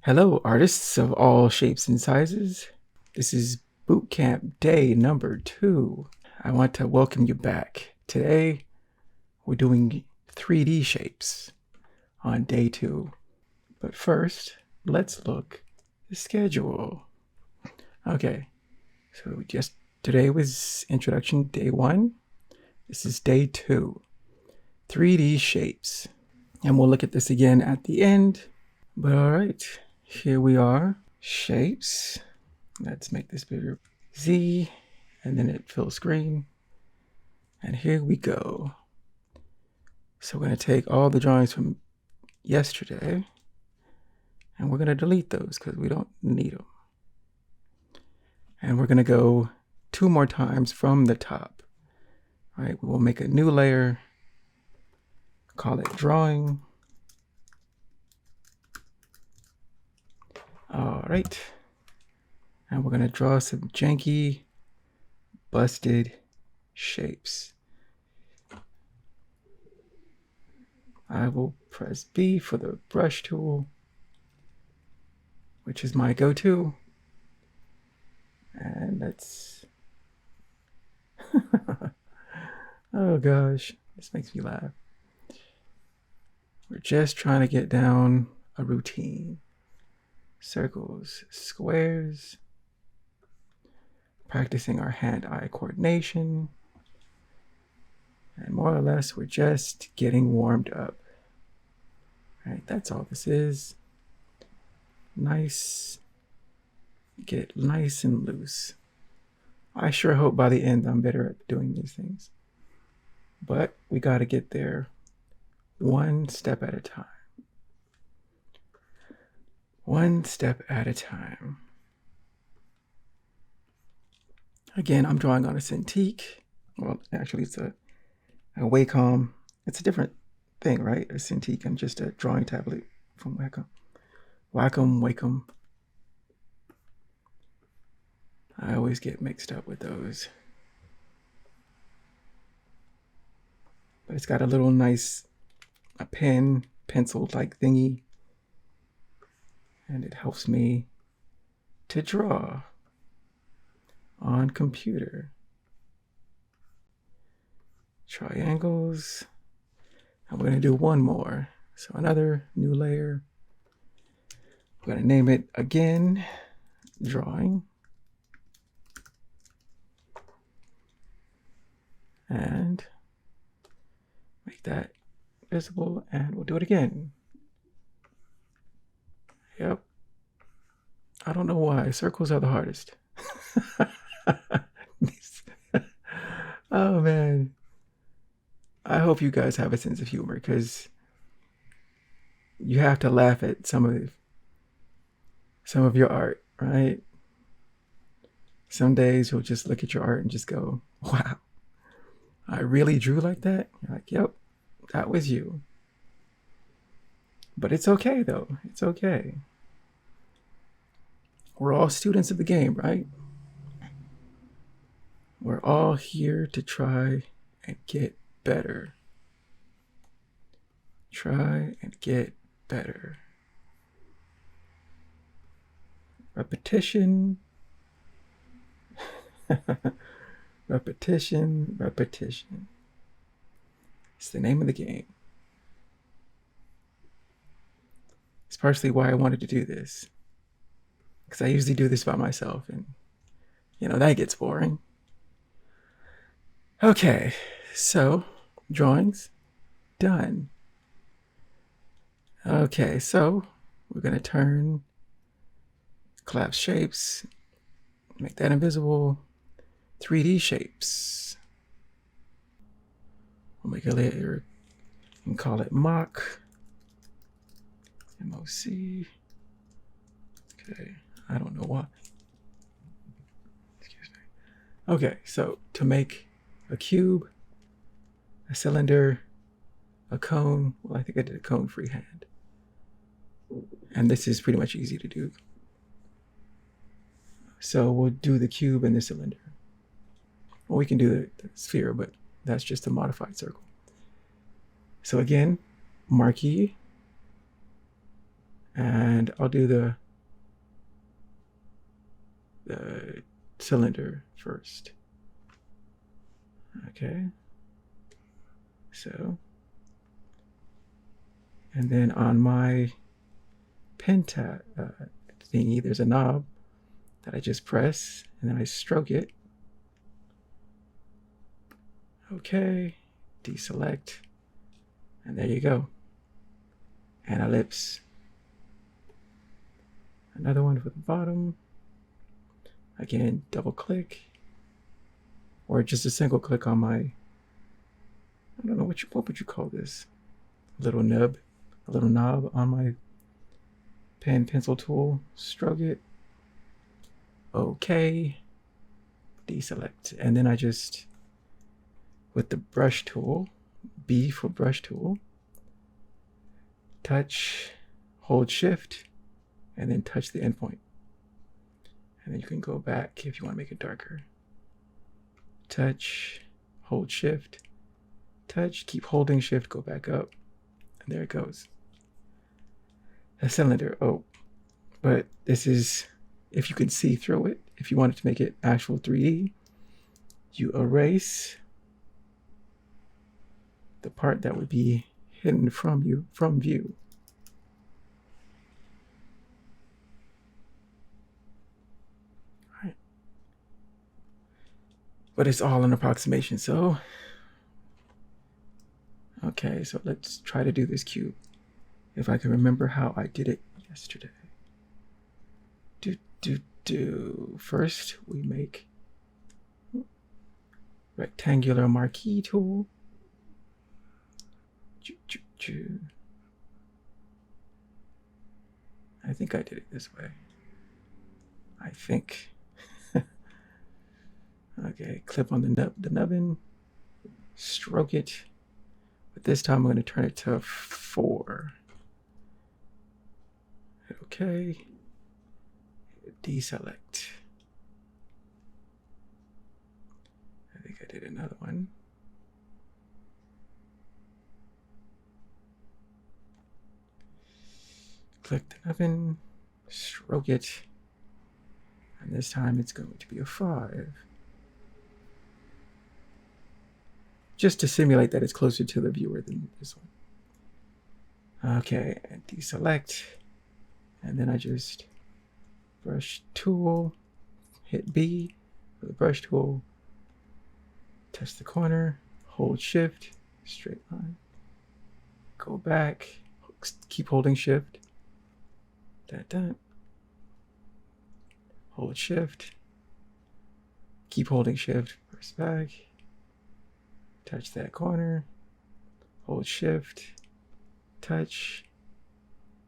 Hello, artists of all shapes and sizes. This is Bootcamp day number 2. I want to welcome you back. Today, we're doing 3D shapes on day 2. But first, let's look at the schedule. Okay, so just today was introduction day 1. This is day 2, 3D shapes. And we'll look at this again at the end. But all right, here we are, shapes. Let's make this bigger. Z, and then it fills green. And here we go. So we're going to take all the drawings from yesterday, and we're going to delete those because we don't need them. And we're going to go 2 more times from the top. All right, we will make a new layer, call it drawing. All right. And we're going to draw some janky, busted shapes. I will press B for the brush tool, which is my go-to. And let's... oh gosh, this makes me laugh. We're just trying to get down a routine. Circles, squares, practicing our hand-eye coordination, and more or less we're just getting warmed up. All right, that's all this is. Nice, get nice and loose. I sure hope by the end I'm better at doing these things, but we got to get there one step at a time. One step at a time. Again, I'm drawing on a Cintiq. Well, actually, it's a Wacom. It's a different thing, right? A Cintiq and just a drawing tablet from Wacom. Wacom. I always get mixed up with those. But it's got a little nice pen, pencil-like thingy. And it helps me to draw on computer. Triangles. I'm going to do one more. So another new layer. I'm going to name it again, drawing. And make that visible, and we'll do it again. Yep. I don't know why. Circles are the hardest. Oh, man. I hope you guys have a sense of humor because you have to laugh at some of your art, right? Some days you'll just look at your art and just go, wow, I really drew like that? You're like, yep, that was you. But it's okay, though. It's okay. We're all students of the game, right? We're all here to try and get better. Try and get better. Repetition. Repetition. It's the name of the game. It's partially why I wanted to do this. Because I usually do this by myself and, that gets boring. Okay, so drawings done. Okay, so we're going to collapse shapes, make that invisible, 3D shapes. We'll make a layer and call it mock, MOC. Okay, I don't know why. Excuse me. Okay, so to make a cube, a cylinder, a cone, well, I think I did a cone freehand. And this is pretty much easy to do. So we'll do the cube and the cylinder. Well, we can do the sphere, but that's just a modified circle. So again, marquee, And I'll do the cylinder first. Okay. So, and then on my pen tab thingy, there's a knob that I just press, and then I stroke it. Okay, deselect, and there you go. And ellipse. Another one for the bottom. Again, double click, or just a single click on my, I don't know, what would you call this? A little knob on my pen pencil tool. Stroke it. Okay. Deselect. And then I just, with the brush tool, B for brush tool, touch, hold shift, and then touch the endpoint. And then you can go back if you want to make it darker. Touch, hold shift, touch, keep holding shift, go back up, and there it goes. A cylinder. Oh, but this is, if you can see through it, if you wanted to make it actual 3D, you erase the part that would be hidden from view. Right. But it's all an approximation. So, okay, so let's try to do this cube. If I can remember how I did it yesterday. First, we make rectangular marquee tool. I think I did it this way. I think. Okay, clip on the nubbin, stroke it. But this time I'm going to turn it to 4. Okay. Deselect. I think I did another one. Click the nubbin, stroke it, and this time it's going to be a 5. Just to simulate that it's closer to the viewer than this one. Okay, and deselect, and then I just brush tool, hit B for the brush tool, touch the corner, hold shift, straight line, go back, keep holding shift, hold shift, keep holding shift, press back, touch that corner, hold shift, touch,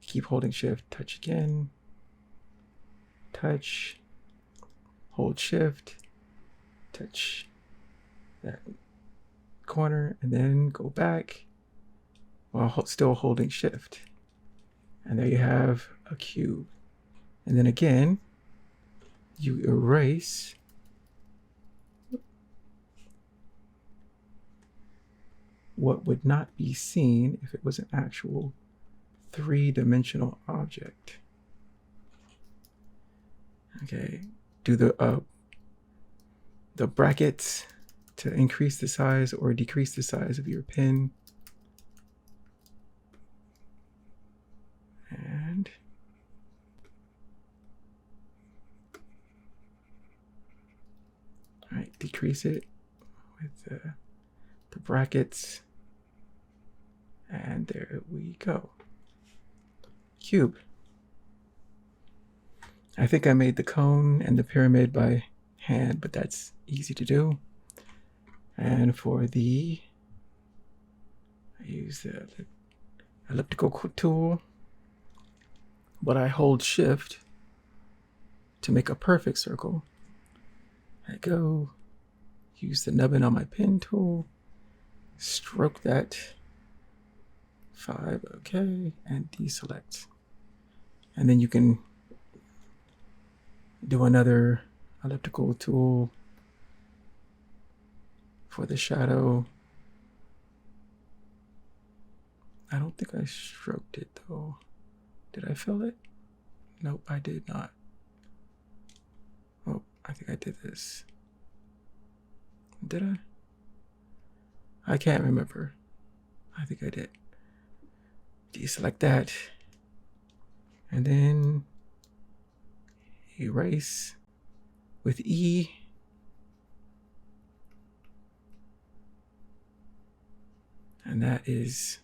keep holding shift, touch again, touch, hold shift, touch that corner, and then go back while still holding shift. And there you have a cube. And then again, you erase what would not be seen if it was an actual 3-dimensional object. Okay, do the brackets to increase the size or decrease the size of your pen. And all right, decrease it with the brackets. And there we go. Cube. I think I made the cone and the pyramid by hand, but that's easy to do. And for I use the elliptical tool, but I hold shift to make a perfect circle. I go, use the nubbin on my pen tool, stroke that 5, okay, and deselect. And then you can do another elliptical tool for the shadow. I don't think I stroked it though. Did I fill it? Nope, I did not. Oh, I think I did this. Did I? I can't remember. I think I did. Deselect that. And then erase with E. And that is,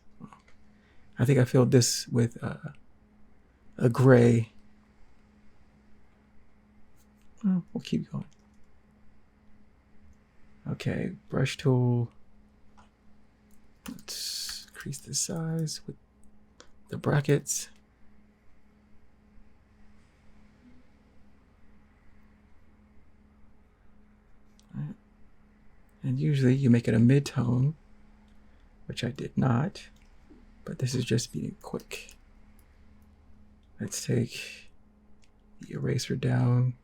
I think I filled this with a gray. Oh, we'll keep going. Okay, brush tool. Let's increase the size with the brackets. All right. And usually you make it a mid-tone, which I did not, but this is just being quick. Let's take the eraser down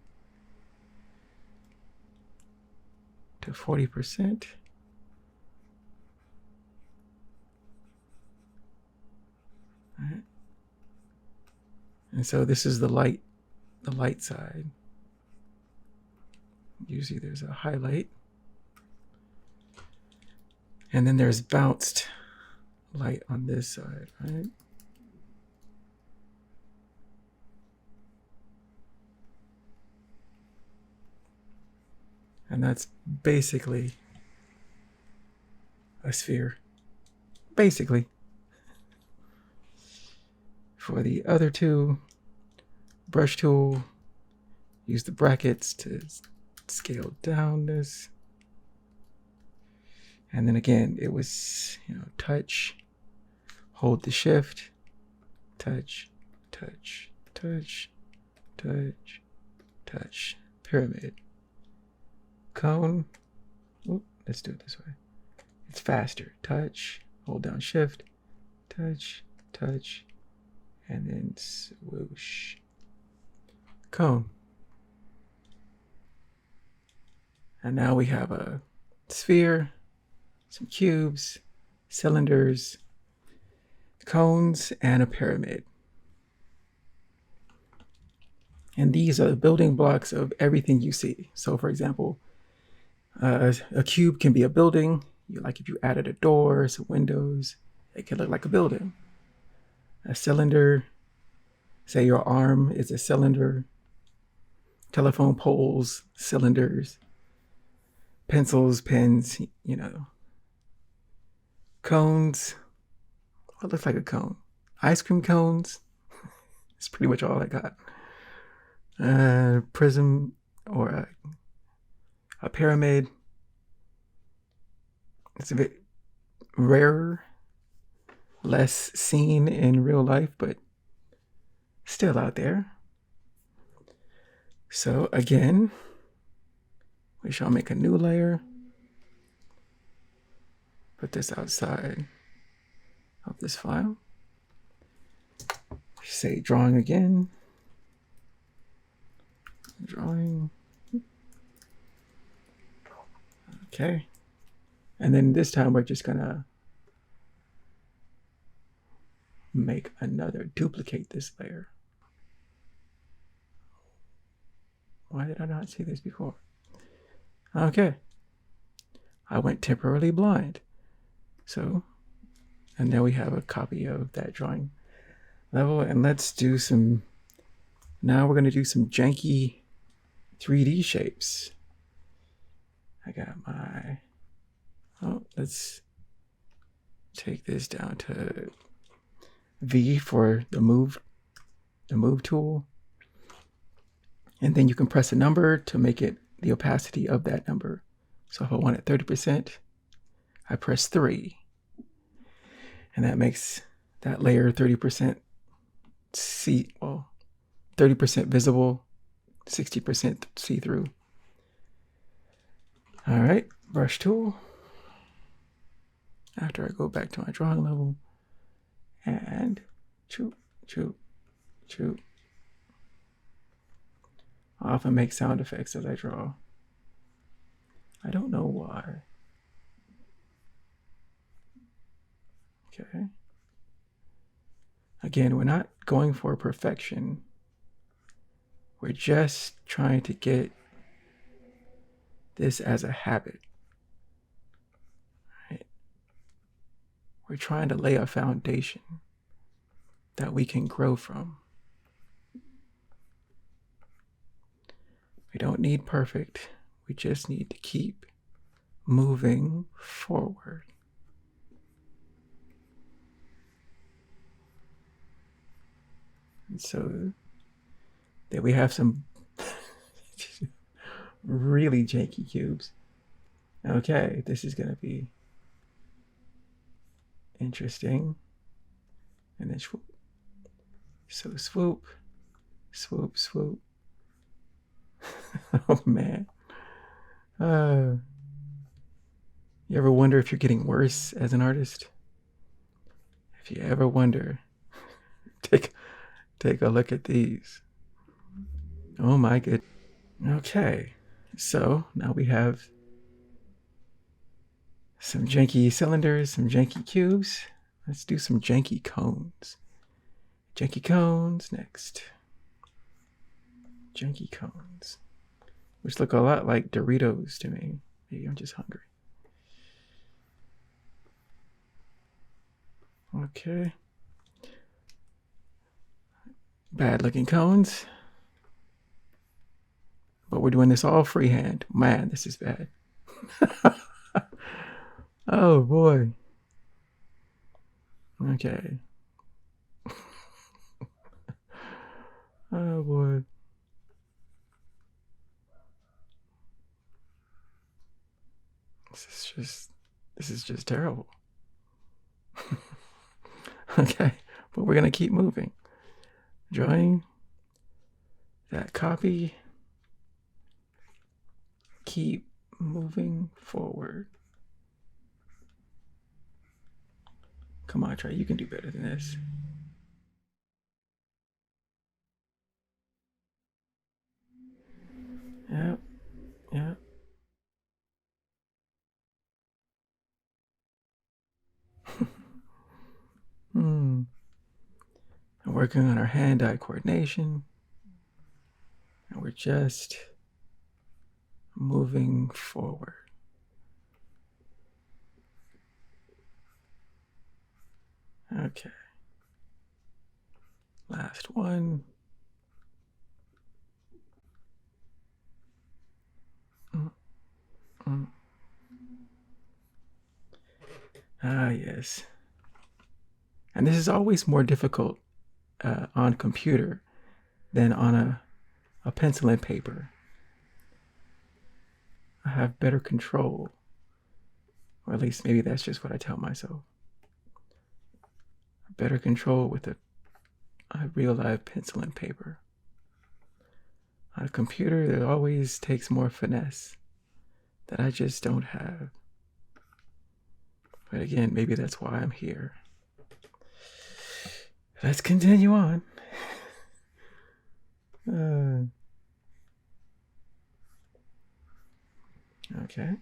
to 40%. All right. And so this is the light side. Usually there's a highlight. And then there's bounced light on this side, right? And that's basically a sphere. Basically. For the other two, brush tool, use the brackets to scale down this. And then again, it was, touch, hold the shift, touch, touch, touch, touch, touch, pyramid, cone. Oop, let's do it this way. It's faster. Touch, hold down shift, touch, touch, and then swoosh. Cone. And now we have a sphere, some cubes, cylinders, cones, and a pyramid. And these are the building blocks of everything you see. So for example, a cube can be a building. Like if you added a door, some windows, it can look like a building. A cylinder, say your arm is a cylinder. Telephone poles, cylinders. Pencils, pens, Cones, what looks like a cone? Ice cream cones. That's pretty much all I got. Prism or a pyramid. It's a bit rarer, less seen in real life, but still out there. So again, we shall make a new layer. Put this outside of this file. Say drawing again. Drawing. Okay. And then this time we're just gonna duplicate this layer. Why did I not see this before? Okay. I went temporarily blind. So, and now we have a copy of that drawing level, and let's do now we're gonna do some janky 3D shapes. I got let's take this down to V for the move tool. And then you can press a number to make it the opacity of that number. So if I want it 30%, I press 3. And that makes that layer 30% 30% visible, 60% see-through. All right, brush tool. After I go back to my drawing level and choop, choop, choop. I often make sound effects as I draw. I don't know why. Okay. Again, we're not going for perfection. We're just trying to get this as a habit. Right? We're trying to lay a foundation that we can grow from. We don't need perfect. We just need to keep moving forward. And so there we have some really janky cubes. Okay, this is going to be interesting. And then swoop. So swoop, swoop, swoop. Oh man. You ever wonder if you're getting worse as an artist? If you ever wonder, take a look at these. Oh my goodness. Okay, so now we have some janky cylinders, some janky cubes. Let's do some janky cones. Janky cones next. Janky cones, which look a lot like Doritos to me. Maybe I'm just hungry. Okay. Bad looking cones. But we're doing this all freehand. Man, this is bad. Oh boy. Okay. Oh boy. This is just terrible. Okay, but we're gonna keep moving. Drawing that copy. Keep moving forward. Come on, Trey, you can do better than this. Yep, yep. I'm working on our hand-eye coordination, and we're just moving forward. Okay. Last one. Ah, yes. And this is always more difficult on computer than on a pencil and paper. I have better control, or at least maybe that's just what I tell myself. Better control with a real live pencil and paper. On a computer, it always takes more finesse that I just don't have. But again, maybe that's why I'm here. Let's continue on. Okay.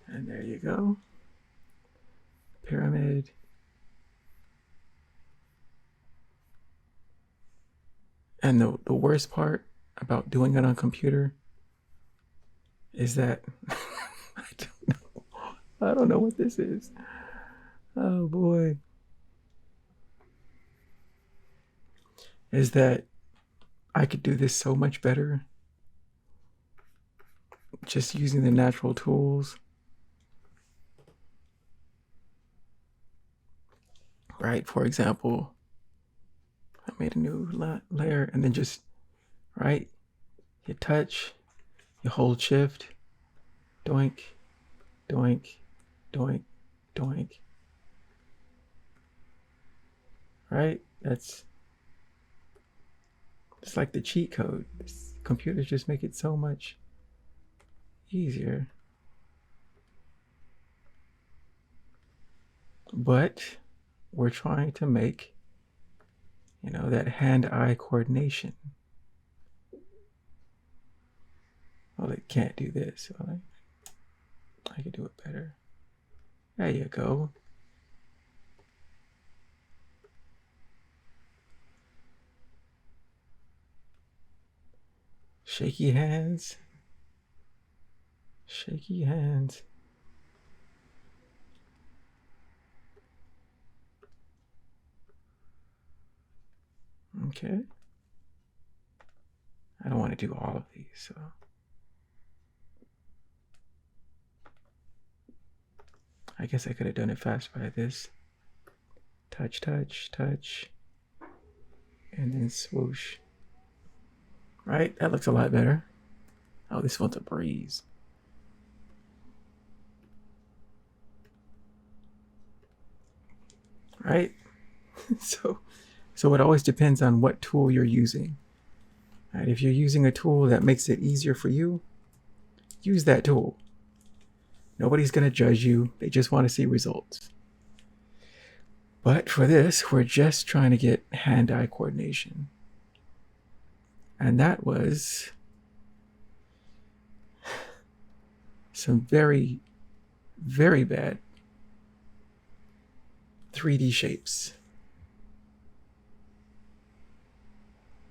And there you go. Pyramid. And the worst part about doing it on computer is that I don't know what this is. Oh boy. Is that I could do this so much better just using the natural tools. Right? For example, I made a new layer and then just, right? You touch, you hold shift, doink, doink, doink, doink. Right? It's like the cheat code. Computers just make it so much easier. But we're trying to make, that hand-eye coordination. Well, it can't do this. Well, I could do it better. There you go. Shaky hands. Shaky hands. Okay. I don't want to do all of these, so. I guess I could have done it fast by this. Touch, touch, touch. And then swoosh. Right? That looks a lot better. Oh, this one's a breeze. Right? So it always depends on what tool you're using. Right? If you're using a tool that makes it easier for you, use that tool. Nobody's going to judge you. They just want to see results. But for this, we're just trying to get hand-eye coordination. And that was some very, very bad 3D shapes.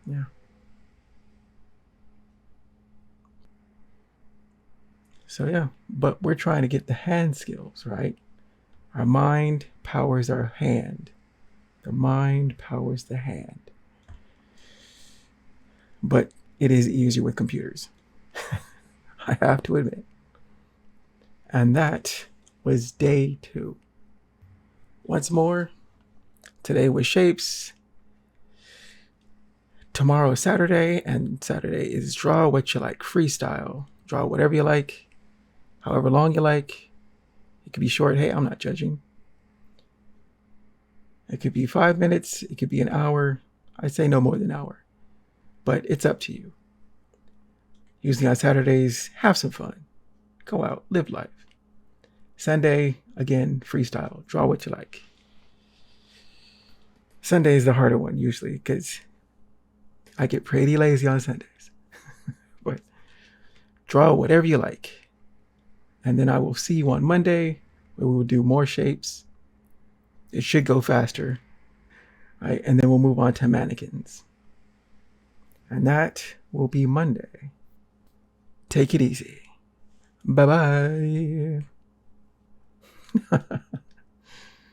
Yeah. So yeah, but we're trying to get the hand skills, right? Our mind powers our hand. The mind powers the hand. But it is easier with computers. I have to admit. And that was day 2. Once more, today was shapes. Tomorrow is Saturday, and Saturday is draw what you like, freestyle. Draw whatever you like, however long you like. It could be short. Hey, I'm not judging. It could be 5 minutes. It could be an hour. I say no more than an hour. But it's up to you. Usually on Saturdays, have some fun. Go out, live life. Sunday, again, freestyle. Draw what you like. Sunday is the harder one usually because I get pretty lazy on Sundays. But draw whatever you like. And then I will see you on Monday where we will do more shapes. It should go faster. Right? And then we'll move on to mannequins. And that will be Monday. Take it easy. Bye-bye.